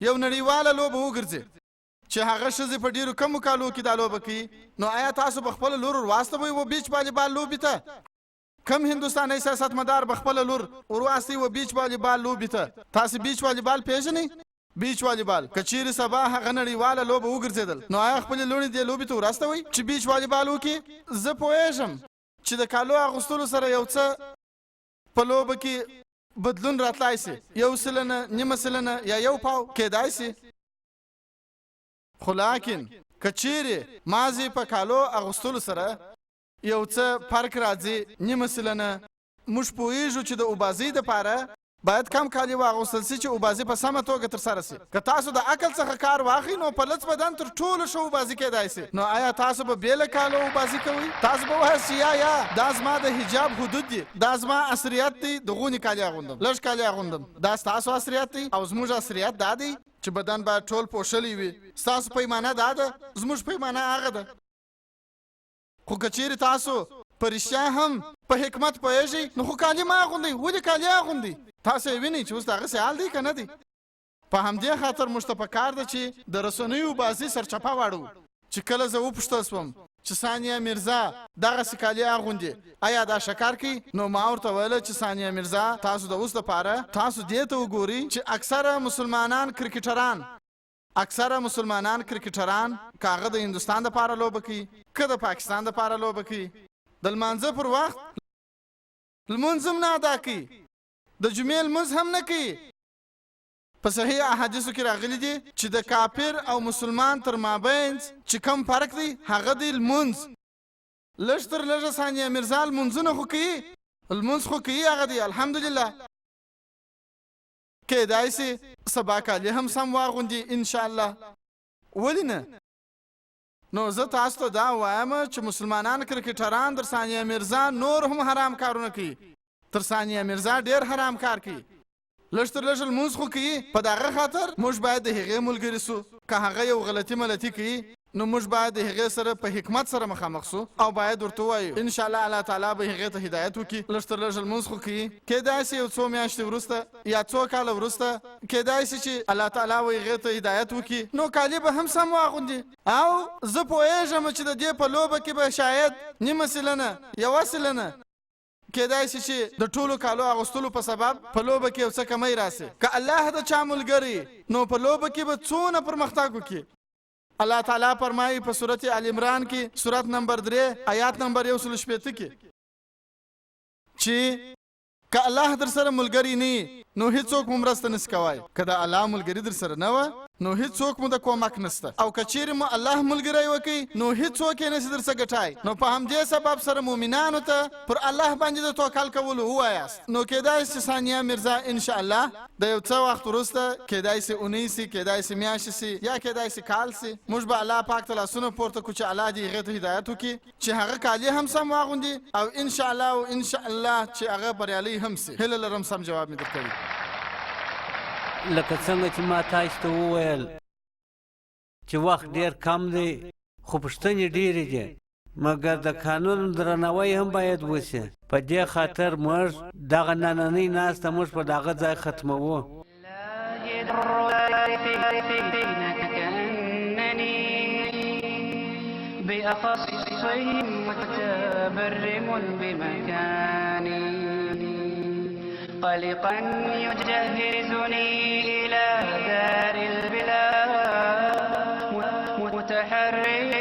یو نړیواله لوبه وګرځي چې هغه ښځې په ډېرو کمو کالو کې دا لوبه کوي، نو آیا تاسو به خپله لور ورواستوئ و بیچ والیبال لوبې ته؟ کم هندوستانی سیاستمدار به خپله لور ورواستوي و بیچ والیبال لوبې ته؟ تاسې بیچ والیبال پیژنئ؟ بیچ والیبال که چیرې سبا هغه نړیواله لوبه وګرځېدل، نو آیا خپلې لوڼې دې لوبې ته وراستوئ چې بیچ والیبال وکړي؟ زه پوهېږم چې د کالو اغوستلو سره یو څه په لوبه کې بدلون راتلای سي، 1 سلنه، نیمه سلنه یا 1 پاو کېدای سي، خو لاکن که چیرې مازې په کالو اغوستلو سره یو څه فرق راځي، نیمه سلنه، موږ پوهېږو چې د اوبازۍ دپاره باید کم کالي واغوستل سي چې اوبازي په سمه توګه ترسره سي. که تاسو د عقل څخه کار واخلئ نو په لڅ بدن تر ټولو ښه اوبازي کېدای سي. نو آیا تاسو به بې له کالو اوبازي کوئ؟ تاسو به وایاست یا دا زما د حجاب حدود دي، دا زما عصریت دی، د غونې کالي اغوندم، لږ کالي اغوندم. دا ستاسو عصریت دی او زموږ عصریت دا دی چې بدن باید ټول پوښلی وي. ستاسو پیمانه دا ده، زموږ پیمانه هغه ده. خو که چیرې تاسو په رښتیا هم په حکمت پوهېږئ نو خو کالي مه اغوندئ. ولې کالي اغوندئ؟ تاسو یې وینئ چې اوس د هغسې حال دی که نه دی؟ په همدې خاطر موږ ته پکار ده چې د رسنیو بازي سرچپه واړو. چې کله زه وپوښتل سوم چې ثانیه میرزا دغسې کالي اغوندي، آیا دا شکار کوي؟ نو ما ورته ویله چې ثانیه میرزا تاسو د اوس دپاره تاسو دې ته وګورئ چې اکثره مسلمانان کرکټران که هغه د هندوستان دپاره لوبه کوي، که د پاکستان دپاره لوبه کوي، د لمانځه پر وخت لمونځ هم نه ادا کوي، د جمعې لمونځ هم نه کوي. په صحیح احادیثو کې راغلي دي چې د کافر او مسلمان تر مابین چې کم فرق دی هغه دی لمونځ. لږ تر لږه ثانیه میرزا لمونځونه خو کوي، لمونځ خو کوي، هغه دی الحمدلله. کېدای سي سبا کالي هم سم واغوندي انشاءالله. ولې نه؟ نو زه تاسو ته دا وایم چې مسلمانان کرکټران در ثانیه میرزا نور هم حرام کارونه کوي، تر ثانیه میرزا ډېر حرام کار کوي. لږ تر لږه لمونځ خو کوي. په دغه خاطر موږ باید د هغې ملګري سو. که هغه یو غلطي کوي نو موږ باید د هغې سره په حکمت سره مخامخ سو او باید ورته ووایو انشاءالله الله تعالی به هغې ته هدایت وکړي. لږ تر لږه لمونځ خو کوي. کېدای سي یو څو میاشتې وروسته یا څو کاله وروسته کېدای سي چې الله تعالی به هغې ته هدایت وکړي، نو کالي به هم سم واغوندي. او زه پوهېږم چې د دې په لوبه کې به شاید نیمه سلنه، 1 سلنه کېدای سي چې د ټولو کالو اغوستلو په سبب په لوبه کې یو څه کمی راسي. که الله د چا ملګری نو په لوبه کې به څونه پرمختګ وکړي. الله تعالی فرمایي په سورت ال عمران کې سورت نمبر 3 آیات نمبر 160 کې چې که الله در سره ملګری نه نو هیڅوک مو مرسته نشي کوای. که د الله ملګری در سره نه و نو هیڅوک مو د کومک نشته، او که چیرې مو الله ملګری وکړي نو هیڅوک یې نشي در څخه ګټای. نو په همدې سبب سره مؤمنانو ته پر الله باندې د توکل کولو ووایاست. نو کېدای سي ثانیه میرزا انشاءالله د یو څه وخت وروسته کېدای سي اونۍ سي، کېدای سي میاشتې سي، یا کېدای سي کال سي، موږ به الله پاک ته لاسونه پورته کړو چې الله دې هغې ته هدایت وکړي چې هغه کالي هم سم واغوندي او انشاءالله چې هغه بریالی هم سي. هیله لرم سم جواب مې درکوي. لکه څنګه چې ما تاسو ته وویل چې وخت ډېر کم دی خو پوښتنې ډېرې دي، مګر د قانون درناوی هم باید وشي. په دې خاطر موږ دغه نننۍ ناسته موږ په دغه ځای ختموو. قلقا يجهزني إلى دار البلاد متحريا